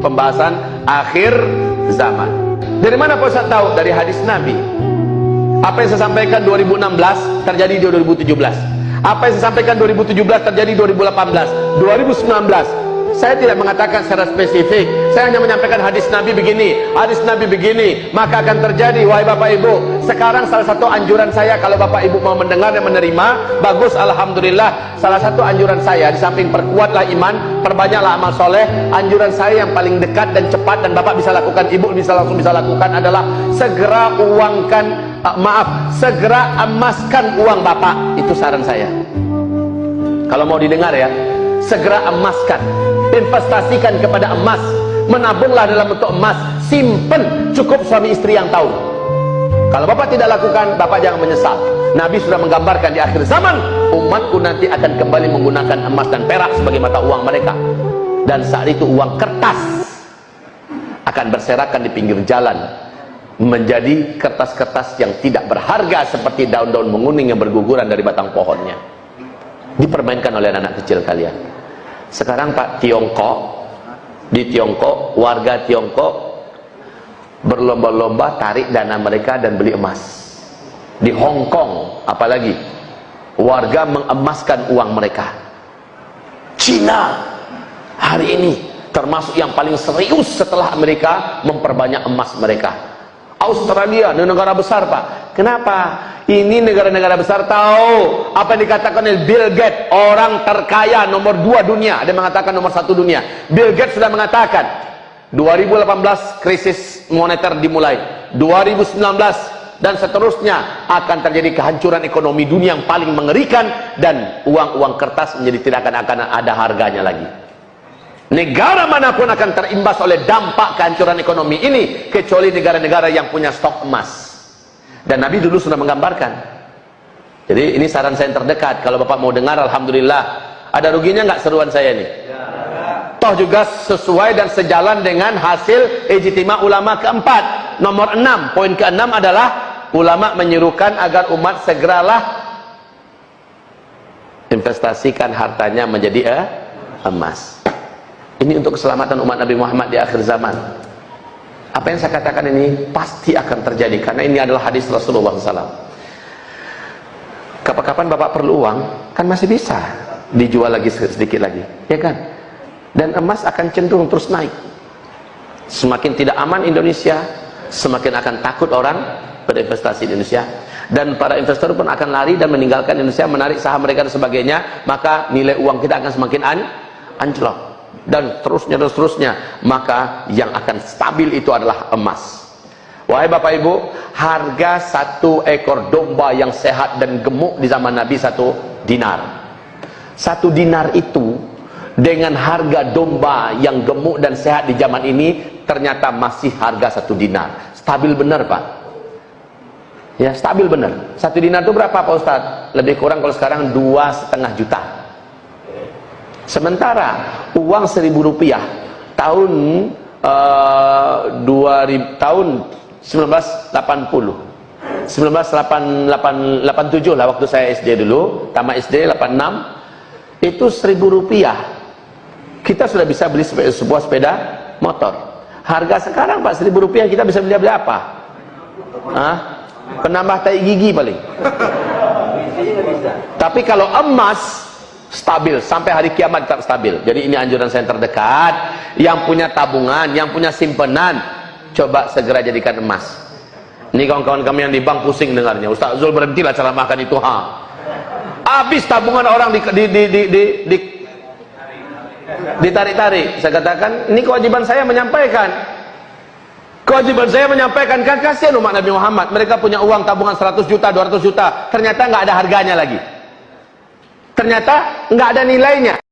Pembahasan akhir zaman. Dari mana Pak Ustaz tahu? Dari hadis Nabi. Apa yang saya sampaikan 2016 terjadi di 2017. Apa yang saya sampaikan 2017 terjadi 2018, 2019. Saya tidak mengatakan secara spesifik. Saya hanya menyampaikan hadis Nabi begini, hadis Nabi begini, maka akan terjadi. Wahai Bapak Ibu, sekarang salah satu anjuran saya, kalau Bapak Ibu mau mendengar dan menerima, bagus, alhamdulillah. Salah satu anjuran saya, di samping perkuatlah iman, perbanyaklah amal soleh, anjuran saya yang paling dekat dan cepat dan Bapak bisa lakukan, Ibu bisa langsung bisa lakukan adalah segera uangkan, segera emaskan uang Bapak. Itu saran saya. Kalau mau didengar ya, segera emaskan, investasikan kepada emas, menabunglah dalam bentuk emas, simpen, cukup suami istri yang tahu. Kalau Bapak tidak lakukan, Bapak jangan menyesal. Nabi sudah menggambarkan di akhir zaman, umatku nanti akan kembali menggunakan emas dan perak sebagai mata uang mereka, dan saat itu uang kertas akan berserakan di pinggir jalan menjadi kertas-kertas yang tidak berharga seperti daun-daun menguning yang berguguran dari batang pohonnya, dipermainkan oleh anak kecil kalian. Sekarang Pak, di Tiongkok, warga Tiongkok berlomba-lomba tarik dana mereka dan beli emas. Di Hong Kong apalagi, warga mengemaskan uang mereka. Cina hari ini termasuk yang paling serius setelah Amerika memperbanyak emas mereka. Australia, negara besar Pak. Kenapa? Ini negara-negara besar tahu apa yang dikatakan oleh Bill Gates, orang terkaya nomor 2 dunia. Ada yang mengatakan nomor 1 dunia. Bill Gates sudah mengatakan 2018 krisis moneter dimulai, 2019 dan seterusnya akan terjadi kehancuran ekonomi dunia yang paling mengerikan, dan uang-uang kertas menjadi tidak akan ada harganya lagi. Negara manapun akan terimbas oleh dampak kehancuran ekonomi ini, kecuali negara-negara yang punya stok emas. Dan Nabi dulu sudah menggambarkan. Jadi ini saran saya yang terdekat. Kalau Bapak mau dengar, alhamdulillah. Ada ruginya nggak seruan saya ini? Toh juga sesuai dan sejalan dengan hasil ijtima ulama keempat. Nomor 6, poin ke-6 adalah ulama menyuruhkan agar umat segeralah investasikan hartanya menjadi emas. Ini untuk keselamatan umat Nabi Muhammad di akhir zaman. Apa yang saya katakan ini pasti akan terjadi, karena ini adalah hadis Rasulullah SAW. Kapan-kapan Bapak perlu uang, kan masih bisa dijual lagi sedikit lagi, ya kan? Dan emas akan cenderung terus naik. Semakin tidak aman Indonesia, semakin akan takut orang berinvestasi di Indonesia, dan para investor pun akan lari dan meninggalkan Indonesia, menarik saham mereka dan sebagainya. Maka nilai uang kita akan semakin anjlok, dan seterusnya. Maka yang akan stabil itu adalah emas. Wahai Bapak Ibu, harga satu ekor domba yang sehat dan gemuk di zaman Nabi 1 dinar. 1 dinar itu dengan harga domba yang gemuk dan sehat di zaman ini ternyata masih harga 1 dinar. Stabil benar Pak. Ya, stabil benar. 1 dinar itu berapa Pak Ustadz? Lebih kurang kalau sekarang 2,5 juta. Sementara uang Rp1.000 tahun 1980, 1987 lah, waktu saya SD dulu, tamat SD 86, itu Rp1.000 kita sudah bisa beli sebuah sepeda motor. Harga sekarang Pak, Rp1.000 kita bisa beli apa? Penambah tai gigi paling. Tapi kalau emas stabil sampai hari kiamat, tetap stabil. Jadi ini anjuran saya yang terdekat. Yang punya tabungan, yang punya simpenan, coba segera jadikan emas. Ini kawan-kawan kami yang di bank pusing dengarnya. Ustaz Zul, berhentilah ceramahkan itu. Habis tabungan orang ditarik-tarik. Saya katakan, ini kewajiban saya menyampaikan. Kewajiban saya menyampaikan, kan kasihan umat Nabi Muhammad. Mereka punya uang tabungan 100 juta, 200 juta. Ternyata nggak ada harganya lagi. Ternyata nggak ada nilainya.